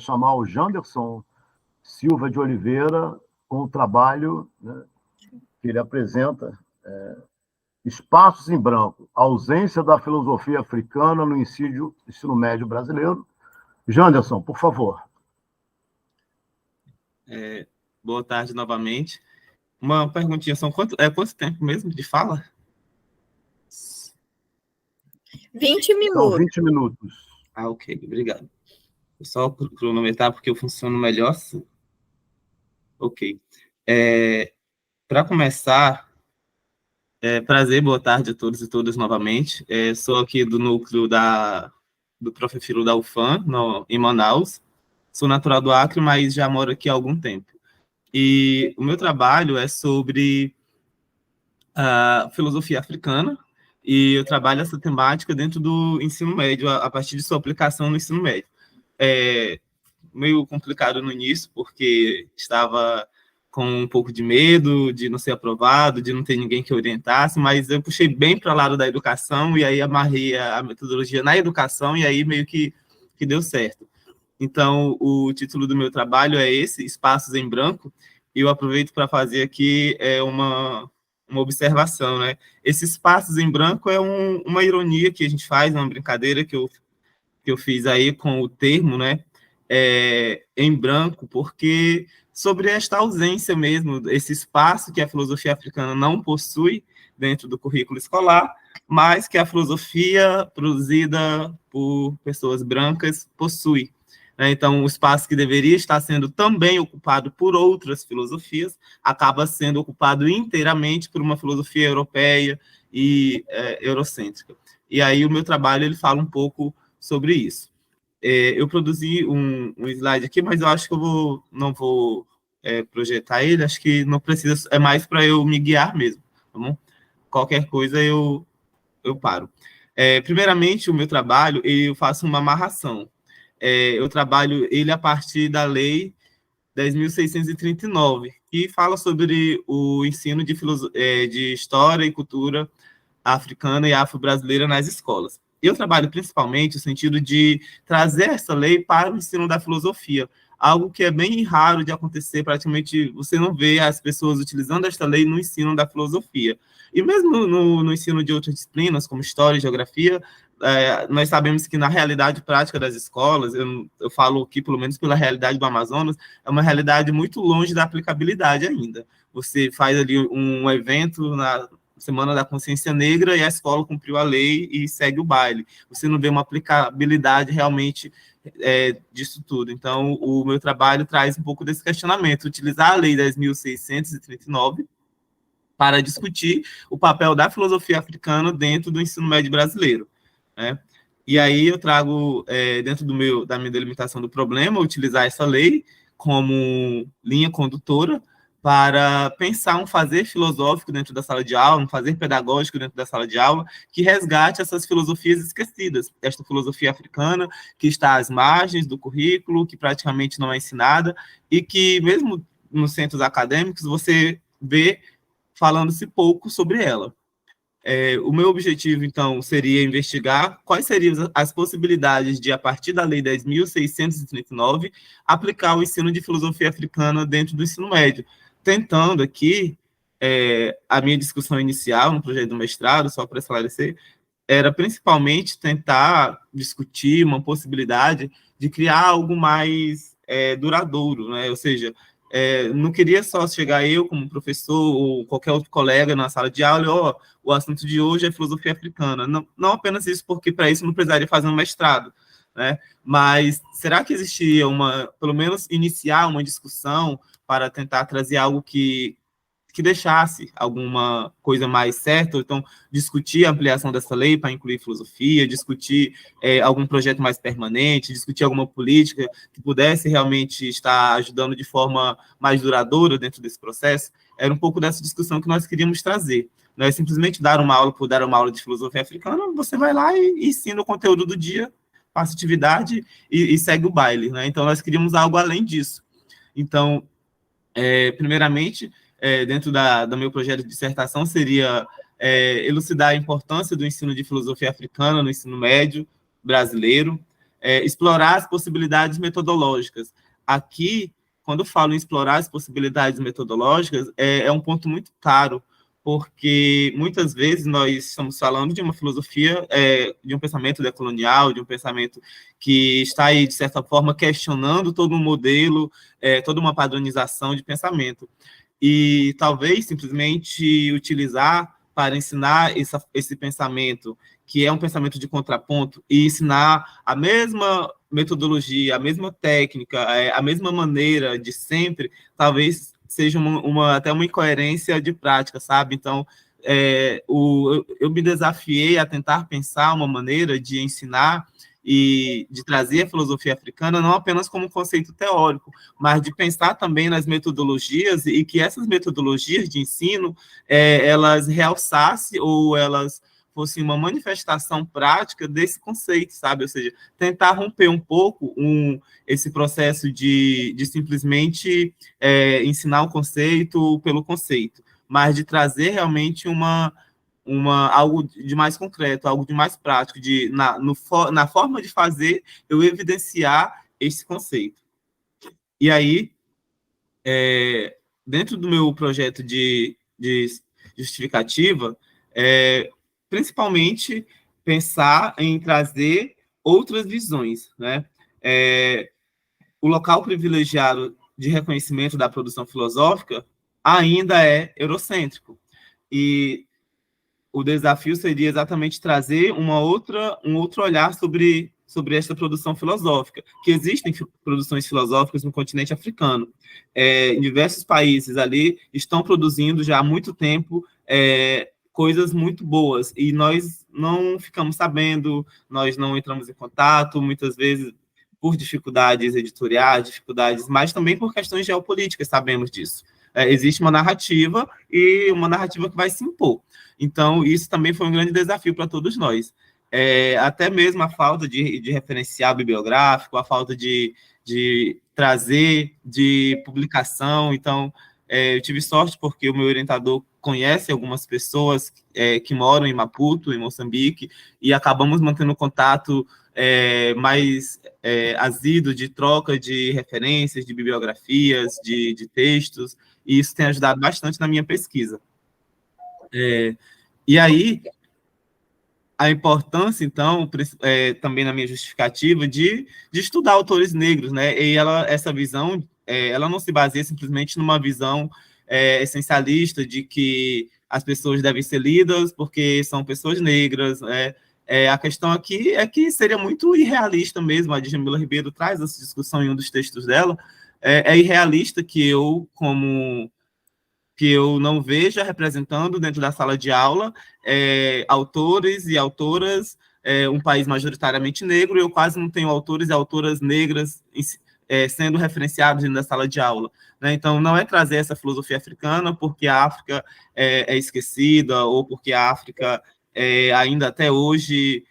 chamar o Janderson Silva de Oliveira com o trabalho, né, que ele apresenta, Espaços em Branco, ausência da filosofia africana no ensino médio brasileiro. Janderson, por favor. Boa tarde novamente. Uma perguntinha, são quanto tempo mesmo de fala? 20 minutos. Então, 20 minutos. Ok, obrigado. Vou só cronometrar, porque eu funciono melhor assim. Ok. Para começar, prazer, boa tarde a todos e todas novamente. Sou aqui do núcleo do Profefilo da UFAM, em Manaus. Sou natural do Acre, mas já moro aqui há algum tempo. E o meu trabalho é sobre a filosofia africana, e eu trabalho essa temática dentro do ensino médio, a partir de sua aplicação no ensino médio. Meio complicado no início, porque estava com um pouco de medo de não ser aprovado, de não ter ninguém que orientasse, mas eu puxei bem para o lado da educação, e aí amarrei a metodologia na educação, e aí meio que deu certo. Então, o título do meu trabalho é esse, Espaços em Branco, e eu aproveito para fazer aqui uma observação, né? Esses espaços em branco é uma ironia que a gente faz, uma brincadeira que eu fiz aí com o termo, né? Em branco, porque sobre esta ausência mesmo, esse espaço que a filosofia africana não possui dentro do currículo escolar, mas que a filosofia produzida por pessoas brancas possui. Então, o espaço que deveria estar sendo também ocupado por outras filosofias acaba sendo ocupado inteiramente por uma filosofia europeia e eurocêntrica. E aí o meu trabalho ele fala um pouco sobre isso. Eu produzi um slide aqui, mas eu acho que eu não vou projetar ele, acho que não precisa, é mais para eu me guiar mesmo, tá bom? Qualquer coisa eu paro. Primeiramente, o meu trabalho, eu faço uma amarração. Eu trabalho ele a partir da Lei 10.639, que fala sobre o ensino de história e cultura africana e afro-brasileira nas escolas. Eu trabalho principalmente no sentido de trazer essa lei para o ensino da filosofia, algo que é bem raro de acontecer, praticamente você não vê as pessoas utilizando esta lei no ensino da filosofia. E mesmo no ensino de outras disciplinas, como história e geografia, nós sabemos que na realidade prática das escolas, eu falo aqui pelo menos pela realidade do Amazonas, é uma realidade muito longe da aplicabilidade ainda. Você faz ali um evento na Semana da Consciência Negra e a escola cumpriu a lei e segue o baile. Você não vê uma aplicabilidade realmente disso tudo. Então, o meu trabalho traz um pouco desse questionamento, utilizar a Lei 10.639 para discutir o papel da filosofia africana dentro do ensino médio brasileiro, né? E aí eu trago, dentro da minha delimitação do problema, utilizar essa lei como linha condutora para pensar um fazer filosófico dentro da sala de aula, um fazer pedagógico dentro da sala de aula, que resgate essas filosofias esquecidas, esta filosofia africana que está às margens do currículo, que praticamente não é ensinada, e que mesmo nos centros acadêmicos você vê falando-se pouco sobre ela. O meu objetivo, então, seria investigar quais seriam as possibilidades de, a partir da Lei 10.639, aplicar o ensino de filosofia africana dentro do ensino médio, tentando aqui, a minha discussão inicial no projeto do mestrado, só para esclarecer, era principalmente tentar discutir uma possibilidade de criar algo mais duradouro, né? Ou seja, não queria só chegar eu como professor ou qualquer outro colega na sala de aula e, o assunto de hoje é filosofia africana. Não apenas isso, porque para isso não precisaria fazer um mestrado, né? Mas será que existia pelo menos iniciar uma discussão para tentar trazer algo que deixasse alguma coisa mais certa, ou então discutir a ampliação dessa lei para incluir filosofia, discutir algum projeto mais permanente, discutir alguma política que pudesse realmente estar ajudando de forma mais duradoura dentro desse processo? Era um pouco dessa discussão que nós queríamos trazer. Não é simplesmente dar uma aula por dar uma aula de filosofia africana, você vai lá e ensina o conteúdo do dia, passa atividade e segue o baile, né? Então, nós queríamos algo além disso. Então, primeiramente, dentro do meu projeto de dissertação, seria elucidar a importância do ensino de filosofia africana no ensino médio brasileiro, explorar as possibilidades metodológicas. Aqui, quando eu falo em explorar as possibilidades metodológicas, é um ponto muito caro, porque muitas vezes nós estamos falando de uma filosofia, de um pensamento decolonial, de um pensamento que está aí, de certa forma, questionando todo um modelo, toda uma padronização de pensamento. E talvez simplesmente utilizar para ensinar esse pensamento, que é um pensamento de contraponto, e ensinar a mesma metodologia, a mesma técnica, a mesma maneira de sempre, talvez seja até uma incoerência de prática, sabe? Então, eu me desafiei a tentar pensar uma maneira de ensinar e de trazer a filosofia africana não apenas como um conceito teórico, mas de pensar também nas metodologias e que essas metodologias de ensino, elas realçassem ou elas fossem uma manifestação prática desse conceito, sabe? Ou seja, tentar romper um pouco esse processo de simplesmente ensinar o conceito pelo conceito, mas de trazer realmente algo de mais concreto, algo de mais prático, na forma de fazer, eu evidenciar esse conceito. E aí, dentro do meu projeto de justificativa, principalmente pensar em trazer outras visões, né? O local privilegiado de reconhecimento da produção filosófica ainda é eurocêntrico. E o desafio seria exatamente trazer um outro olhar sobre esta produção filosófica, que existem produções filosóficas no continente africano. Em diversos países ali estão produzindo já há muito tempo coisas muito boas, e nós não ficamos sabendo, nós não entramos em contato, muitas vezes por dificuldades editoriais, mas também por questões geopolíticas, sabemos disso. Existe uma narrativa, e uma narrativa que vai se impor. Então, isso também foi um grande desafio para todos nós. Até mesmo a falta de referencial bibliográfico, a falta de trazer de publicação. Então, eu tive sorte porque o meu orientador conhece algumas pessoas que moram em Maputo, em Moçambique, e acabamos mantendo contato mais assíduo de troca de referências, de bibliografias, de textos, e isso tem ajudado bastante na minha pesquisa. E aí, a importância, então, também na minha justificativa, de estudar autores negros, né? E essa visão, ela não se baseia simplesmente numa visão essencialista de que as pessoas devem ser lidas porque são pessoas negras, né? A questão aqui é que seria muito irrealista mesmo. A Djamila Ribeiro traz essa discussão em um dos textos dela. É irrealista que eu não veja representando dentro da sala de aula autores e autoras, um país majoritariamente negro, e eu quase não tenho autores e autoras negras sendo referenciados dentro da sala de aula, né? Então, não é trazer essa filosofia africana porque a África é esquecida, ou porque a África ainda até hoje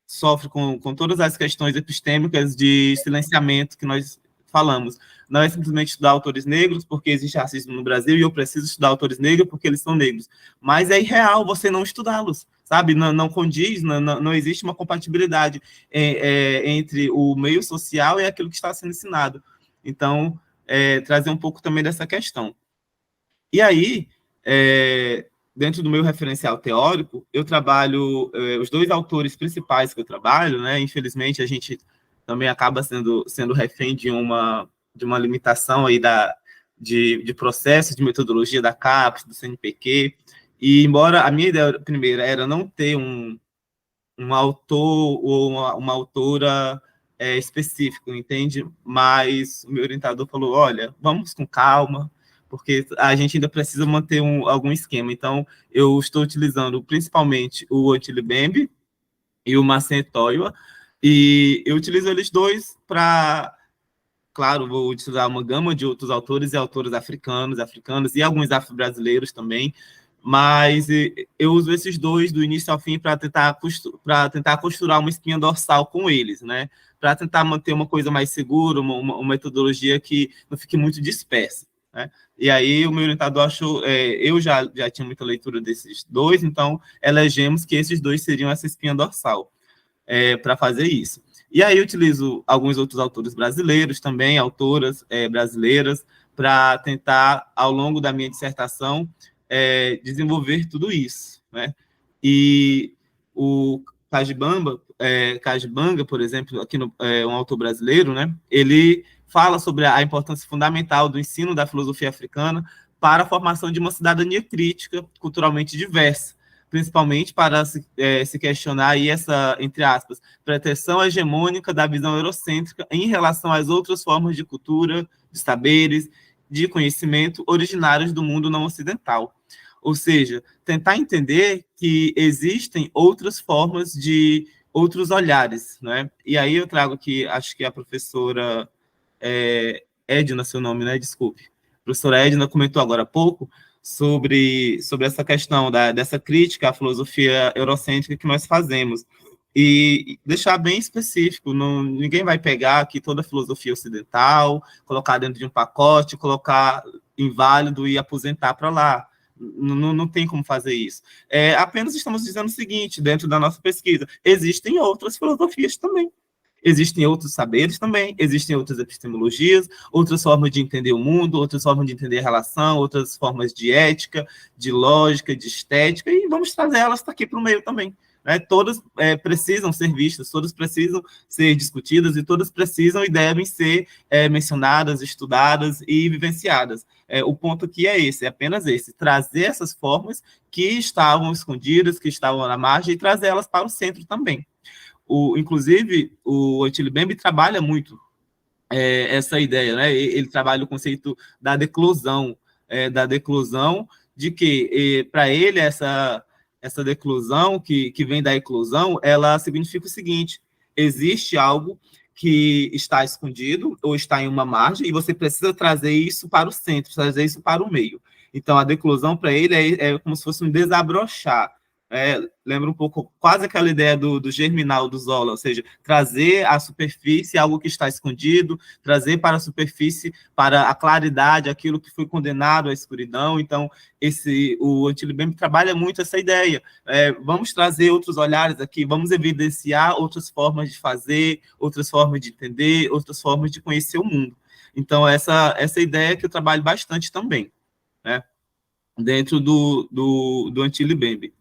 sofre com todas as questões epistêmicas de silenciamento que nós falamos. Não é simplesmente estudar autores negros porque existe racismo no Brasil e eu preciso estudar autores negros porque eles são negros. Mas é irreal você não estudá-los, sabe? Não condiz, não existe uma compatibilidade entre o meio social e aquilo que está sendo ensinado. Então, trazer um pouco também dessa questão. E aí, dentro do meu referencial teórico, eu trabalho, os dois autores principais que eu trabalho, né? Infelizmente, a gente também acaba sendo refém de uma limitação aí de processo, de metodologia da CAPES, do CNPq, e embora a minha ideia primeira era não ter um autor ou uma autora específico, entende? Mas o meu orientador falou, olha, vamos com calma, porque a gente ainda precisa manter algum esquema. Então, eu estou utilizando principalmente o Otile Bembe e o Marcin Toiwa, e eu utilizo eles dois para, claro, vou utilizar uma gama de outros autores e autoras africanos e alguns afro-brasileiros também, mas eu uso esses dois do início ao fim para tentar costurar uma espinha dorsal com eles, né? Para tentar manter uma coisa mais segura, uma metodologia que não fique muito dispersa, né? E aí o meu orientador achou, eu já tinha muita leitura desses dois, então elegemos que esses dois seriam essa espinha dorsal para fazer isso. E aí utilizo alguns outros autores brasileiros também, autoras brasileiras, para tentar, ao longo da minha dissertação, desenvolver tudo isso, né? E o Kajibanga, por exemplo, aqui um autor brasileiro, né? Ele fala sobre a importância fundamental do ensino da filosofia africana para a formação de uma cidadania crítica, culturalmente diversa, principalmente para se questionar aí essa, entre aspas, pretensão hegemônica da visão eurocêntrica em relação às outras formas de cultura, de saberes, de conhecimento originários do mundo não ocidental. Ou seja, tentar entender que existem outras formas de outros olhares, né? E aí eu trago aqui, acho que a professora Edna, seu nome, né? Desculpe. A professora Edna comentou agora há pouco sobre essa questão dessa crítica à filosofia eurocêntrica que nós fazemos. E deixar bem específico, ninguém vai pegar aqui toda a filosofia ocidental, colocar dentro de um pacote, colocar inválido e aposentar para lá. Não tem como fazer isso. Apenas estamos dizendo o seguinte, dentro da nossa pesquisa, existem outras filosofias também. Existem outros saberes também, existem outras epistemologias, outras formas de entender o mundo, outras formas de entender a relação, outras formas de ética, de lógica, de estética, e vamos trazer elas aqui para o meio também. Né? Todas precisam ser vistas, todas precisam ser discutidas e todas precisam e devem ser mencionadas, estudadas e vivenciadas. O ponto aqui é esse, é apenas esse, trazer essas formas que estavam escondidas, que estavam na margem e trazer elas para o centro também. Inclusive, o Otile Bembe trabalha muito essa ideia, né? Ele trabalha o conceito da declusão de que, para ele, essa declusão que vem da eclosão, ela significa o seguinte: existe algo que está escondido ou está em uma margem e você precisa trazer isso para o centro, trazer isso para o meio. Então, a declusão, para ele, é como se fosse um desabrochar. Lembra um pouco quase aquela ideia do germinal do Zola, ou seja, trazer à superfície algo que está escondido, trazer para a superfície, para a claridade, aquilo que foi condenado à escuridão. Então, o Otile Bembe trabalha muito essa ideia. Vamos trazer outros olhares aqui, vamos evidenciar outras formas de fazer, outras formas de entender, outras formas de conhecer o mundo. Então, essa ideia que eu trabalho bastante também, né? Dentro do Otile Bembe.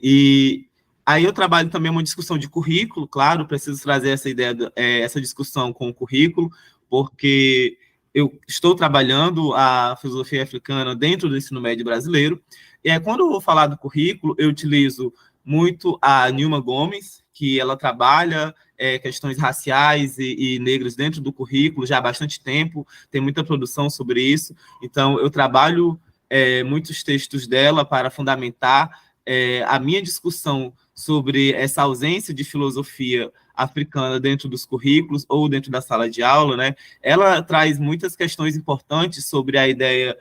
E aí eu trabalho também uma discussão de currículo, claro, preciso trazer essa ideia, essa discussão com o currículo, porque eu estou trabalhando a filosofia africana dentro do ensino médio brasileiro, e quando eu vou falar do currículo, eu utilizo muito a Nilma Gomes, que ela trabalha questões raciais e negras dentro do currículo já há bastante tempo, tem muita produção sobre isso, então eu trabalho muitos textos dela para fundamentar a minha discussão sobre essa ausência de filosofia africana dentro dos currículos ou dentro da sala de aula, né? Ela traz muitas questões importantes sobre a ideia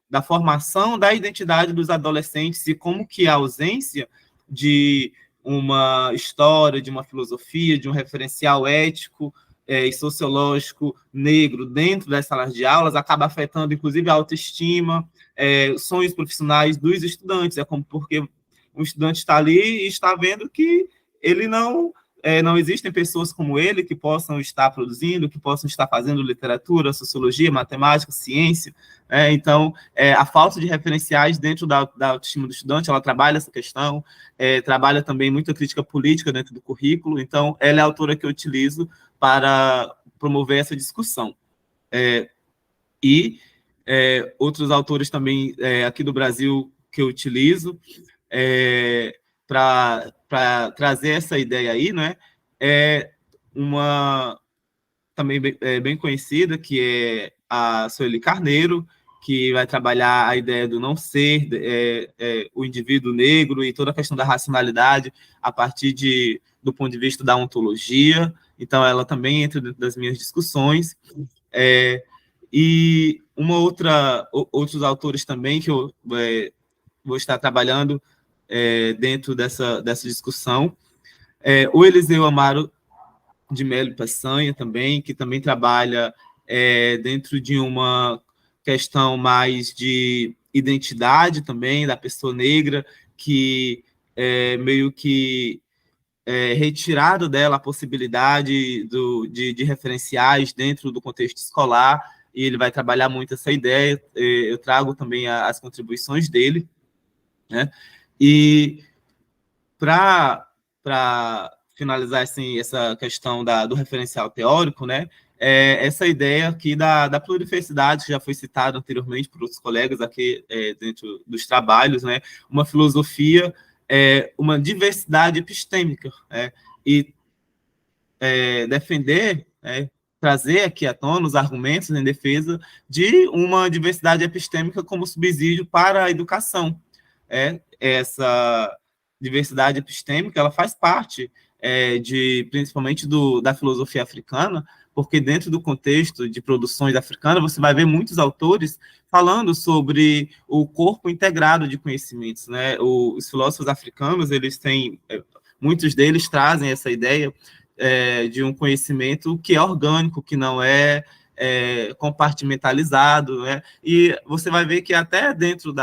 da formação da identidade dos adolescentes e como que a ausência de uma história, de uma filosofia, de um referencial ético e sociológico negro dentro das salas de aulas acaba afetando, inclusive, a autoestima, sonhos profissionais dos estudantes. Porque o estudante está ali e está vendo que ele não existem pessoas como ele que possam estar produzindo, que possam estar fazendo literatura, sociologia, matemática, ciência. Então, a falta de referenciais dentro da autoestima do estudante, ela trabalha essa questão, trabalha também muita crítica política dentro do currículo. Então, ela é a autora que eu utilizo para promover essa discussão. Outros autores também aqui do Brasil que eu utilizo para trazer essa ideia aí, né? Uma também bem conhecida, que é a Sueli Carneiro, que vai trabalhar a ideia do não ser, o indivíduo negro e toda a questão da racionalidade a partir do ponto de vista da ontologia. Então, ela também entra dentro das minhas discussões. E outros autores também que eu vou estar trabalhando dentro dessa discussão. O Eliseu Amaro de Melo Peçanha também, que também trabalha dentro de uma questão mais de identidade também da pessoa negra, que meio que retirado dela a possibilidade de referenciais dentro do contexto escolar, e ele vai trabalhar muito essa ideia. Eu trago também as contribuições dele, né? E para finalizar assim, essa questão do referencial teórico, né? Essa ideia aqui da pluriversidade, que já foi citada anteriormente por outros colegas aqui dentro dos trabalhos, né? Uma filosofia, uma diversidade epistêmica, e defender, trazer aqui à tona os argumentos em defesa de uma diversidade epistêmica como subsídio para a educação. Essa diversidade epistêmica, ela faz parte principalmente da filosofia africana, porque dentro do contexto de produções africanas, você vai ver muitos autores falando sobre o corpo integrado de conhecimentos, né? Os filósofos africanos, eles têm, muitos deles trazem essa ideia de um conhecimento que é orgânico, que não é compartimentalizado, né? E você vai ver que até dentro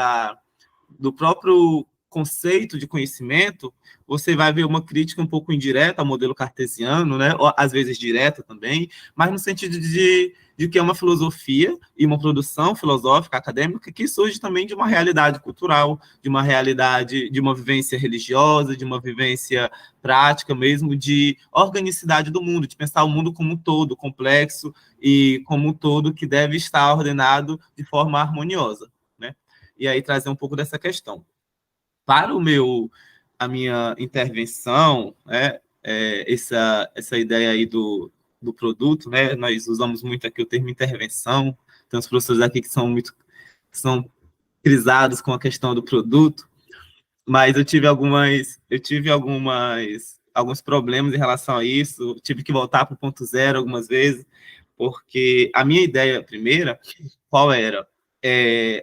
do próprio conceito de conhecimento, você vai ver uma crítica um pouco indireta ao modelo cartesiano, né? Ou, às vezes direta também, mas no sentido de que é uma filosofia e uma produção filosófica, acadêmica, que surge também de uma realidade cultural, de uma realidade, de uma vivência religiosa, de uma vivência prática mesmo, de organicidade do mundo, de pensar o mundo como um todo, complexo, e como um todo que deve estar ordenado de forma harmoniosa, né? E aí trazer um pouco dessa questão. Para a minha intervenção, essa ideia aí do produto, né? Nós usamos muito aqui o termo intervenção, tem os professores aqui que são crisados com a questão do produto, mas eu tive alguns problemas em relação a isso, tive que voltar para o ponto zero algumas vezes, porque a minha ideia primeira, qual era?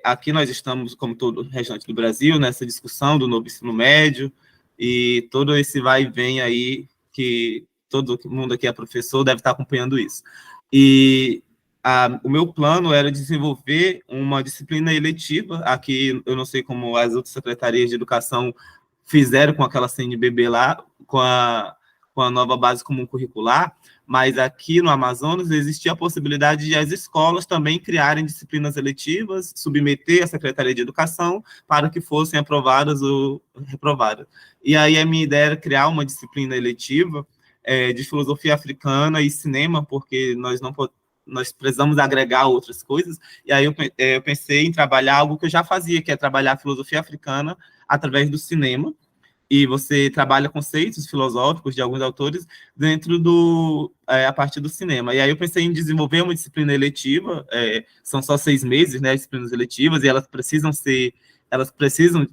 Aqui nós estamos, como todo o restante do Brasil, nessa discussão do novo ensino médio, e todo esse vai e vem aí, que todo mundo aqui é professor, deve estar acompanhando isso. E o meu plano era desenvolver uma disciplina eletiva, aqui eu não sei como as outras secretarias de educação fizeram com aquela CNBB lá, com a nova base comum curricular, mas aqui no Amazonas existia a possibilidade de as escolas também criarem disciplinas eletivas, submeter à Secretaria de Educação para que fossem aprovadas ou reprovadas. E aí a minha ideia era criar uma disciplina eletiva de filosofia africana e cinema, porque nós precisamos agregar outras coisas, e aí eu pensei em trabalhar algo que eu já fazia, que é trabalhar a filosofia africana através do cinema, e você trabalha conceitos filosóficos de alguns autores dentro a partir do cinema. E aí eu pensei em desenvolver uma disciplina eletiva, são só 6 meses, né, disciplinas eletivas, e elas precisam,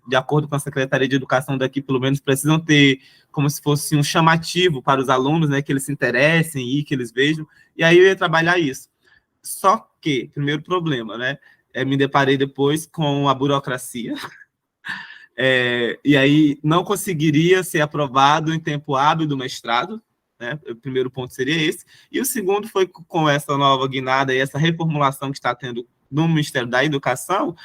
de acordo com a Secretaria de Educação daqui, pelo menos, precisam ter como se fosse um chamativo para os alunos, né, que eles se interessem e que eles vejam, e aí eu ia trabalhar isso. Só que, primeiro problema, né, me deparei depois com a burocracia, e aí não conseguiria ser aprovado em tempo hábil do mestrado, né? O primeiro ponto seria esse, e o segundo foi com essa nova guinada e essa reformulação que está tendo no Ministério da Educação,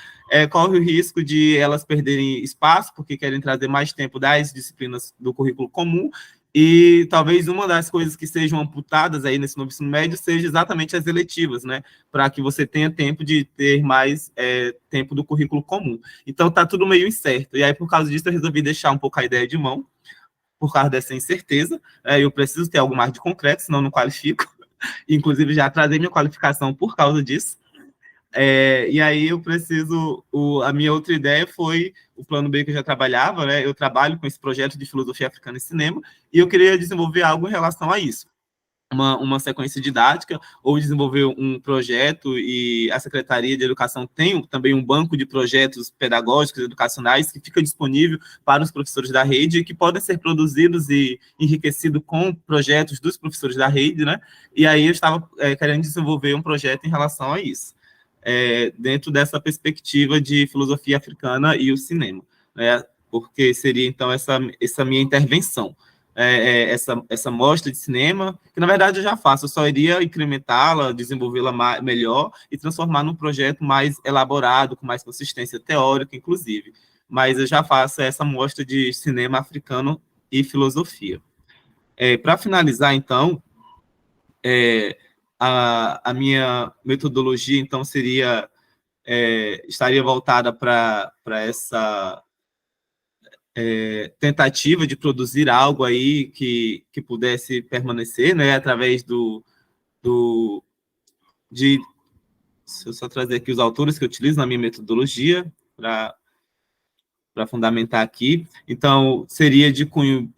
corre o risco de elas perderem espaço, porque querem trazer mais tempo das disciplinas do currículo comum, e talvez uma das coisas que sejam amputadas aí nesse novo ensino médio seja exatamente as eletivas, né? Para que você tenha tempo de ter mais tempo do currículo comum. Então, está tudo meio incerto. E aí, por causa disso, eu resolvi deixar um pouco a ideia de mão, por causa dessa incerteza. Eu preciso ter algo mais de concreto, senão não qualifico. Inclusive, já atrasei minha qualificação por causa disso. E aí eu preciso, a minha outra ideia foi o plano B que eu já trabalhava, né? Eu trabalho com esse projeto de filosofia africana e cinema, e eu queria desenvolver algo em relação a isso. Uma sequência didática, ou desenvolver um projeto, e a Secretaria de Educação tem também um banco de projetos pedagógicos, educacionais, que fica disponível para os professores da rede, que podem ser produzidos e enriquecidos com projetos dos professores da rede, né? E aí eu estava querendo desenvolver um projeto em relação a isso. Dentro dessa perspectiva de filosofia africana e o cinema, né? Porque seria, então, essa minha intervenção, essa mostra de cinema, que, na verdade, eu já faço, eu só iria incrementá-la, desenvolvê-la melhor e transformar num projeto mais elaborado, com mais consistência teórica, inclusive. Mas eu já faço essa mostra de cinema africano e filosofia. Para finalizar, então, a minha metodologia, então, estaria voltada para essa tentativa de produzir algo aí que pudesse permanecer, né, através deixa eu só trazer aqui os autores que eu utilizo na minha metodologia para fundamentar aqui. Então, seria de cunho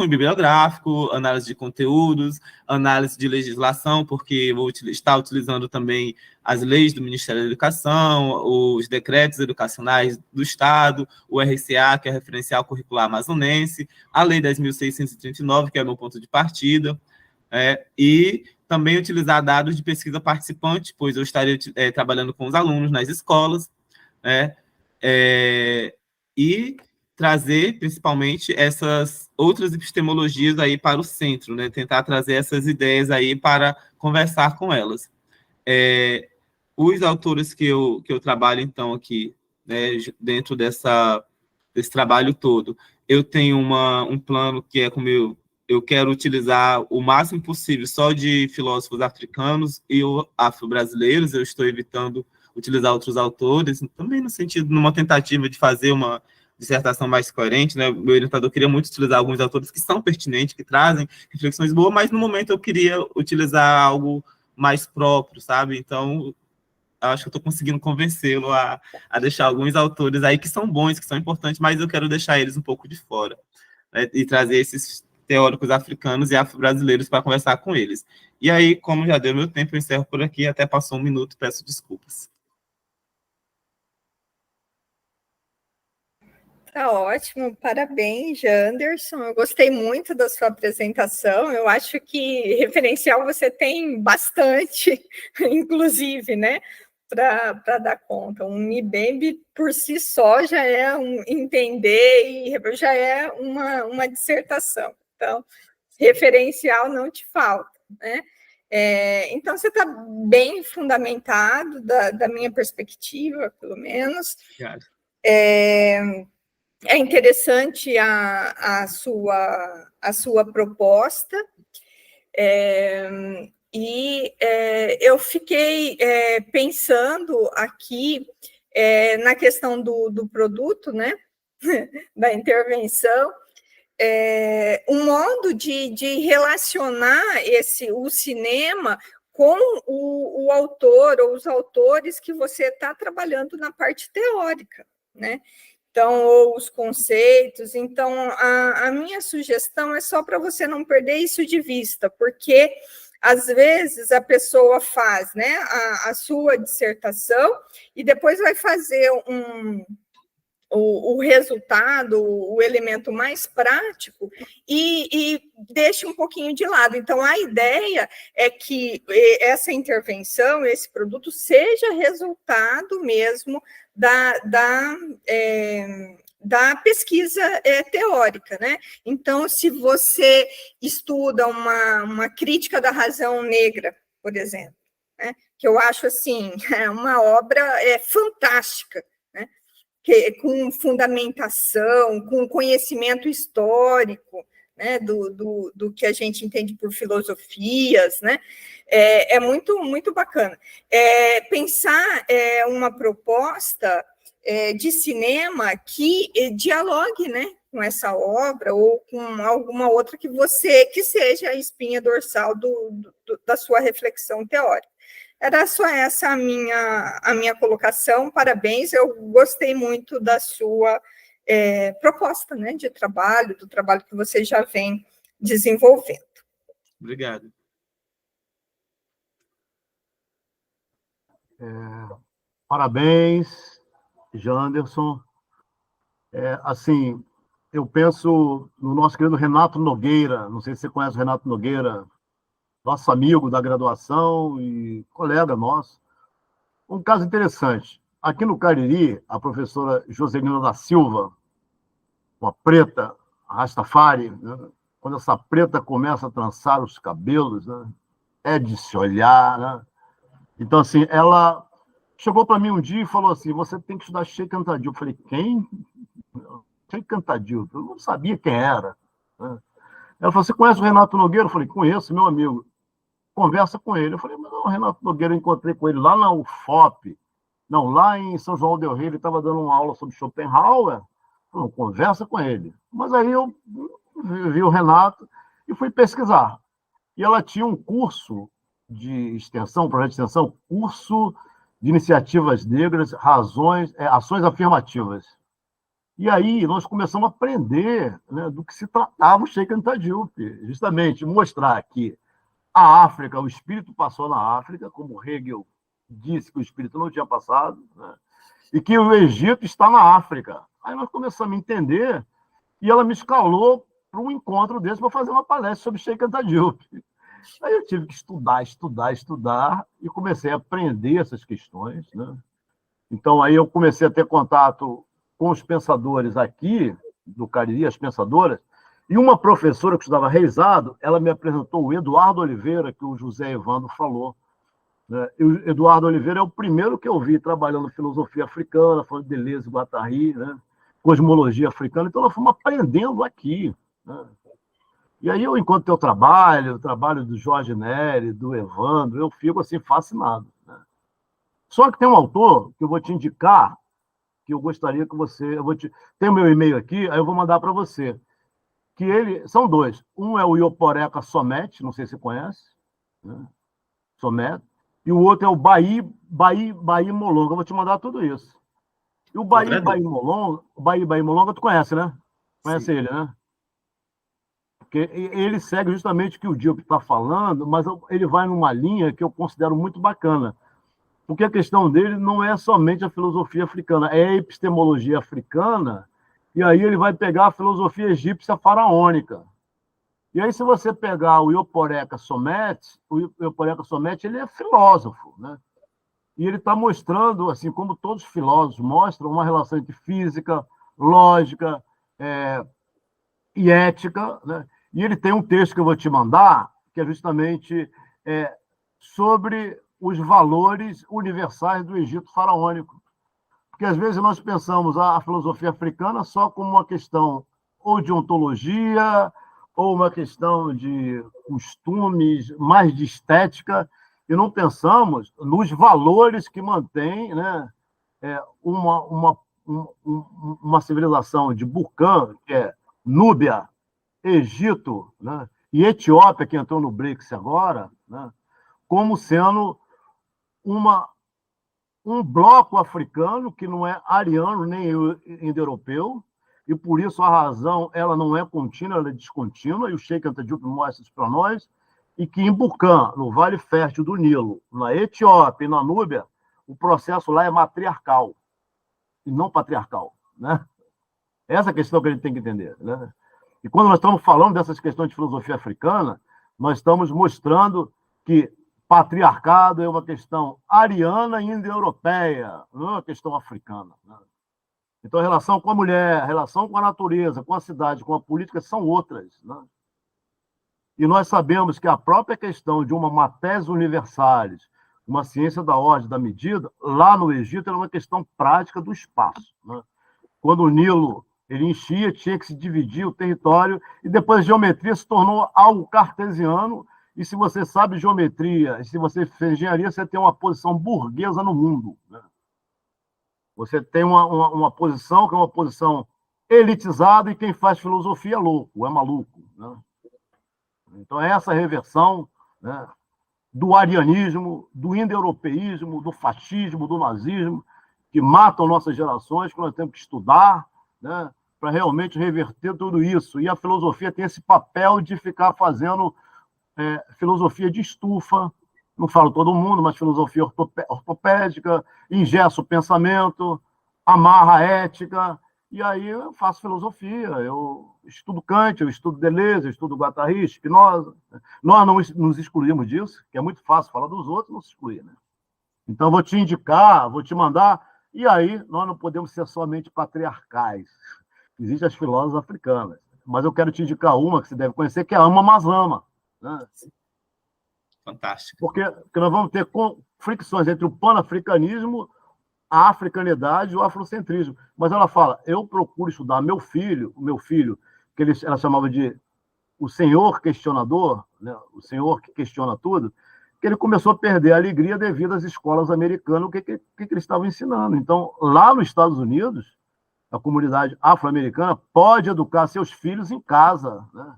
bibliográfico, análise de conteúdos, análise de legislação, porque vou estar utilizando também as leis do Ministério da Educação, os decretos educacionais do Estado, o RCA, que é o Referencial Curricular Amazonense, a Lei 10.639, que é o meu ponto de partida, e também utilizar dados de pesquisa participante, pois eu estaria trabalhando com os alunos nas escolas, e trazer, principalmente, essas outras epistemologias aí para o centro, né? Tentar trazer essas ideias aí para conversar com elas. Os autores que eu trabalho, então, aqui, né, dentro desse trabalho todo, eu tenho um plano que é como eu quero utilizar o máximo possível só de filósofos africanos e afro-brasileiros, eu estou evitando utilizar outros autores, também no sentido, numa tentativa de fazer uma dissertação mais coerente, né? O meu orientador queria muito utilizar alguns autores que são pertinentes, que trazem reflexões boas, mas no momento eu queria utilizar algo mais próprio, sabe? Então, acho que eu estou conseguindo convencê-lo a deixar alguns autores aí que são bons, que são importantes, mas eu quero deixar eles um pouco de fora, né? E trazer esses teóricos africanos e afro-brasileiros para conversar com eles. E aí, como já deu meu tempo, eu encerro por aqui, até passou 1 minuto, peço desculpas. Tá ótimo, parabéns, Janderson. Eu gostei muito da sua apresentação. Eu acho que referencial você tem bastante, inclusive, né? Para dar conta. Um MIBEMB por si só já é entender e já é uma dissertação. Então, referencial não te falta, né? Então, você está bem fundamentado, da minha perspectiva, pelo menos. Obrigado. É interessante a sua proposta, e eu fiquei pensando aqui na questão do produto, né, da intervenção, um modo de relacionar o cinema com o autor ou os autores que você está trabalhando na parte teórica, né? Então, ou os conceitos. Então, a minha sugestão é só para você não perder isso de vista, porque, às vezes, a pessoa faz, né, a sua dissertação e depois vai fazer o resultado, o elemento mais prático, e deixa um pouquinho de lado. Então, a ideia é que essa intervenção, esse produto, seja resultado mesmo da pesquisa teórica, né? Então, se você estuda uma crítica da razão negra, por exemplo, né, que eu acho, assim, uma obra fantástica, né, com fundamentação, com conhecimento histórico, né, do que a gente entende por filosofias, né? É muito, muito bacana. Pensar uma proposta de cinema que dialogue, né, com essa obra ou com alguma outra que seja a espinha dorsal da sua reflexão teórica. Era só essa a minha colocação. Parabéns, eu gostei muito da sua proposta, né, de trabalho, do trabalho que você já vem desenvolvendo. Obrigado. Parabéns, Janderson. Assim, eu penso no nosso querido Renato Nogueira, não sei se você conhece o Renato Nogueira, nosso amigo da graduação e colega nosso. Um caso interessante. Aqui no Cariri, a professora Joselina da Silva, uma preta, Rastafari, né? Quando essa preta começa a trançar os cabelos, né, é de se olhar, né? Então, assim, ela chegou para mim um dia e falou assim, você tem que estudar Sheikh Anta Diop. Eu falei, quem? Sheikh Anta Diop. Eu não sabia quem era, né? Ela falou, você conhece o Renato Nogueira? Eu falei, conheço, meu amigo. Conversa com ele. Eu falei, mas o Renato Nogueira, eu encontrei com ele lá na UFOP, não, lá em São João del Rei, ele estava dando uma aula sobre Schopenhauer. Não, conversa com ele. Mas aí eu vi o Renato e fui pesquisar. E ela tinha um curso de extensão, projeto de extensão, curso de iniciativas negras, ações afirmativas. E aí nós começamos a aprender, né, do que se tratava o Sheikh Anta Diop, justamente mostrar que a África, o espírito passou na África, como Hegel disse que o espírito não tinha passado, né, e que o Egito está na África. Aí nós começamos a entender, e ela me escalou para um encontro desse para fazer uma palestra sobre Sheikh Anta Diop. Aí eu tive que estudar, e comecei a aprender essas questões, né? Então, aí eu comecei a ter contato com os pensadores aqui, do Cariri, as pensadoras, e uma professora que estudava Reisado, ela me apresentou o Eduardo Oliveira, que o José Evandro falou, né? E o Eduardo Oliveira é o primeiro que eu vi trabalhando filosofia africana, falando de Deleuze e Guattari, né? Cosmologia africana, então nós fomos aprendendo aqui, né? E aí eu encontro o trabalho do Jorge Neri, do Evandro, eu fico assim fascinado, né? Só que tem um autor que eu vou te indicar, que eu gostaria que você... Tem o meu e-mail aqui, aí eu vou mandar para você. Que são dois. Um é o Ioporeka Sommet, não sei se você conhece, né? Sommet. E o outro é o Baí Molonga. Eu vou te mandar tudo isso. E o Baí Molonga, tu conhece, né? Conhece. Sim. Ele, né? Porque ele segue justamente o que o Diop está falando, mas ele vai numa linha que eu considero muito bacana. Porque a questão dele não é somente a filosofia africana, é a epistemologia africana, e aí ele vai pegar a filosofia egípcia faraônica. E aí, se você pegar o Ioporeka Sommet, ele é filósofo, né? E ele está mostrando, assim como todos os filósofos mostram, uma relação entre física, lógica e ética, né? E ele tem um texto que eu vou te mandar, que é justamente sobre os valores universais do Egito faraônico. Porque, às vezes, nós pensamos a filosofia africana só como uma questão ou de ontologia, ou uma questão de costumes, mais de estética, e não pensamos nos valores que mantém, né, uma civilização de Bucan, que é Núbia, Egito, né, e Etiópia, que entrou no BRICS agora, né, como sendo um bloco africano que não é ariano nem indo-europeu, e por isso a razão ela não é contínua, ela é descontínua, e o Sheikh Anta Diop mostra isso para nós, e que em Bucan, no Vale Fértil do Nilo, na Etiópia e na Núbia, o processo lá é matriarcal, e não patriarcal, né? Essa é a questão que a gente tem que entender, né? E quando nós estamos falando dessas questões de filosofia africana, nós estamos mostrando que patriarcado é uma questão ariana e indo-europeia, não é uma questão africana, né? Então, a relação com a mulher, a relação com a natureza, com a cidade, com a política, são outras, né? E nós sabemos que a própria questão de uma matéria universalis, uma ciência da ordem da medida, lá no Egito era uma questão prática do espaço, né? Quando o Nilo ele enchia, tinha que se dividir o território, e depois a geometria se tornou algo cartesiano, e se você sabe geometria, e se você fez engenharia, você tem uma posição burguesa no mundo, né? Você tem uma posição que é uma posição elitizada, e quem faz filosofia é louco, é maluco, né? Então, é essa reversão, né, do arianismo, do indo-europeísmo, do fascismo, do nazismo, que matam nossas gerações, que nós temos que estudar, né, para realmente reverter tudo isso. E a filosofia tem esse papel de ficar fazendo filosofia de estufa, não falo todo mundo, mas filosofia ortopédica, engessa o pensamento, amarra a ética, e aí eu faço filosofia, eu estudo Kant, eu estudo Deleuze, eu estudo Guattari, Spinoza. Nós não nos excluímos disso, que é muito fácil falar dos outros, não se excluir, né? Então, vou te indicar, vou te mandar, e aí nós não podemos ser somente patriarcais. Existem as filósofas africanas, mas eu quero te indicar uma que você deve conhecer, que é a Ama Mazama, né? Fantástico. Porque nós vamos ter fricções entre o panafricanismo, a africanidade e o afrocentrismo. Mas ela fala, eu procuro estudar o meu filho, que ela chamava de o senhor questionador, né, o senhor que questiona tudo, que ele começou a perder a alegria devido às escolas americanas, o que eles estavam ensinando. Então, lá nos Estados Unidos, a comunidade afro-americana pode educar seus filhos em casa, né?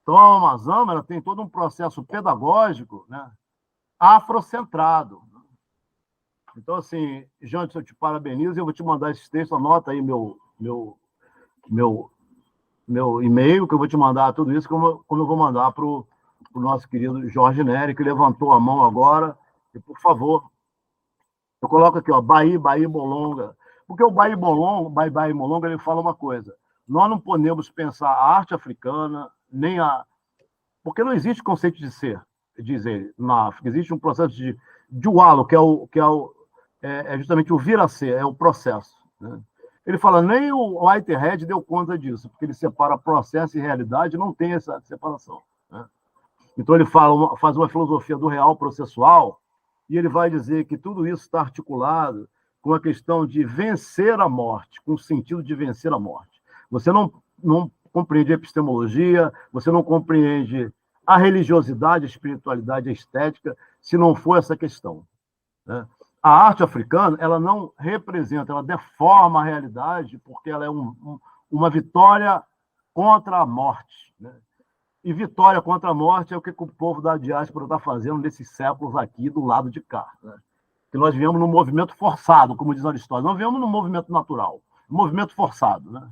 Então, a Amazama, ela tem todo um processo pedagógico, né, afrocentrado. Então, assim, Jantes, eu te parabenizo e eu vou te mandar esses textos, anota aí meu e-mail, que eu vou te mandar tudo isso, como eu vou mandar para o nosso querido Jorge Neri, que levantou a mão agora, e, por favor, eu coloco aqui, ó, Bahia Bolonga, porque o Bahia Bolonga, ele fala uma coisa, nós não podemos pensar a arte africana, nem a... Porque não existe conceito de ser, diz ele, na África, existe um processo de walo, que é justamente o vir a ser, é o processo, né? Ele fala, nem o Whitehead deu conta disso, porque ele separa processo e realidade, não tem essa separação, né? Então ele faz uma filosofia do real processual, e ele vai dizer que tudo isso está articulado com a questão de vencer a morte, com o sentido de vencer a morte. Você não compreende a epistemologia, você não compreende a religiosidade, a espiritualidade, a estética, se não for essa questão, né? A arte africana, ela não representa, ela deforma a realidade, porque ela é uma vitória contra a morte, né? E vitória contra a morte é o que o povo da diáspora está fazendo nesses séculos aqui do lado de cá, né? Que nós viemos num movimento forçado, como diz Aristóteles, não viemos num movimento natural, um movimento forçado, né?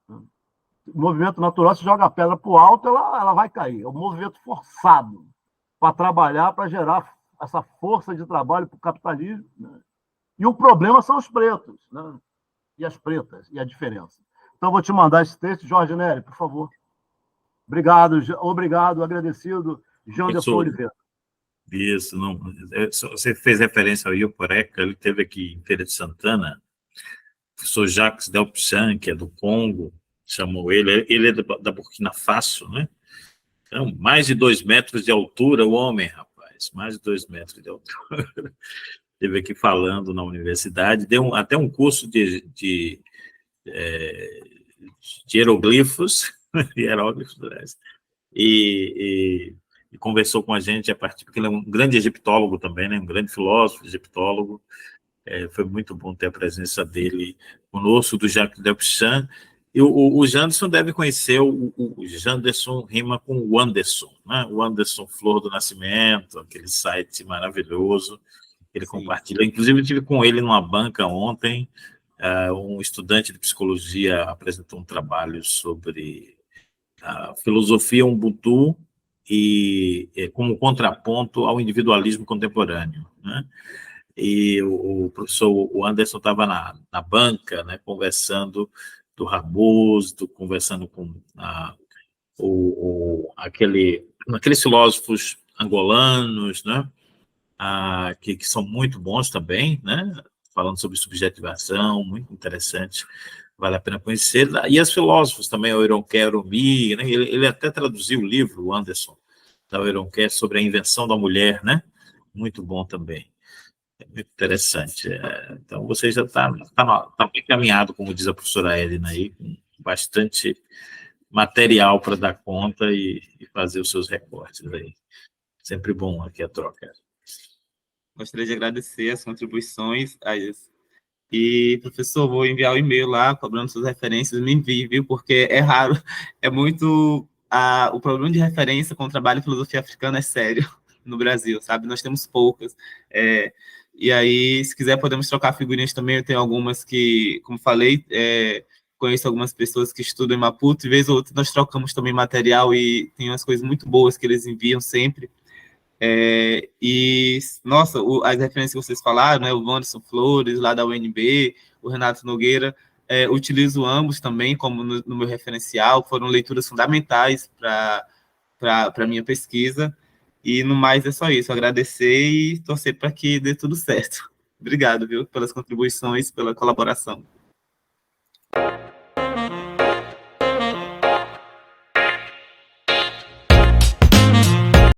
O movimento natural, se joga a pedra para o alto, ela vai cair. É um movimento forçado para trabalhar, para gerar essa força de trabalho para o capitalismo, né? E o problema são os pretos, né? E as pretas, e a diferença. Então, vou te mandar esse texto, Jorge Neri, por favor. Obrigado, agradecido, Janderson Oliveira. Isso, não, você fez referência ao Ioporeca, ele teve aqui em Feira de Santana, o professor Jacques Delpichan, que é do Congo, chamou ele é da Burkina Faso, né? Então, mais de 2 metros de altura, o homem, rapaz, mais de 2 metros de altura. Esteve aqui falando na universidade, deu até um curso de hieroglifos, e conversou com a gente a partir, porque ele é um grande egiptólogo também, né? Um grande filósofo, egiptólogo. Foi muito bom ter a presença dele conosco, do Jacques Delpichan. E o Janderson deve conhecer, o Janderson rima com o Anderson, né? O Anderson Flor do Nascimento, aquele site maravilhoso que ele compartilha. Inclusive, eu estive com ele numa banca ontem, um estudante de psicologia apresentou um trabalho sobre a filosofia Ubuntu e como contraponto ao individualismo contemporâneo, né? E o professor Anderson estava na banca, né, conversando do Rabuso, conversando com aqueles filósofos angolanos, né, que são muito bons também, né, falando sobre subjetivação, muito interessante, vale a pena conhecer. E as filósofos também, o Euronquer Orumi, né, ele até traduziu o livro, o Anderson, da Euronquer, sobre a invenção da mulher, né, muito bom também. É muito interessante. Então, você já está bem caminhado, como diz a professora Edna aí, com bastante material para dar conta e fazer os seus recortes aí. Sempre bom aqui a troca. Gostaria de agradecer as contribuições a isso. E, professor, vou enviar o e-mail lá, cobrando suas referências, me envie, viu? Porque é raro, é muito... o problema de referência com o trabalho em filosofia africana é sério no Brasil, sabe? Nós temos poucas. E aí, se quiser, podemos trocar figurinhas também. Eu tenho algumas que, como falei, conheço algumas pessoas que estudam em Maputo, e vez ou outra nós trocamos também material, e tem umas coisas muito boas que eles enviam sempre. E, nossa, as referências que vocês falaram, né, o Anderson Flores, lá da UNB, o Renato Nogueira, utilizo ambos também como no meu referencial, foram leituras fundamentais para a minha pesquisa. E, no mais, é só isso. Agradecer e torcer para que dê tudo certo. Obrigado, viu, pelas contribuições, pela colaboração.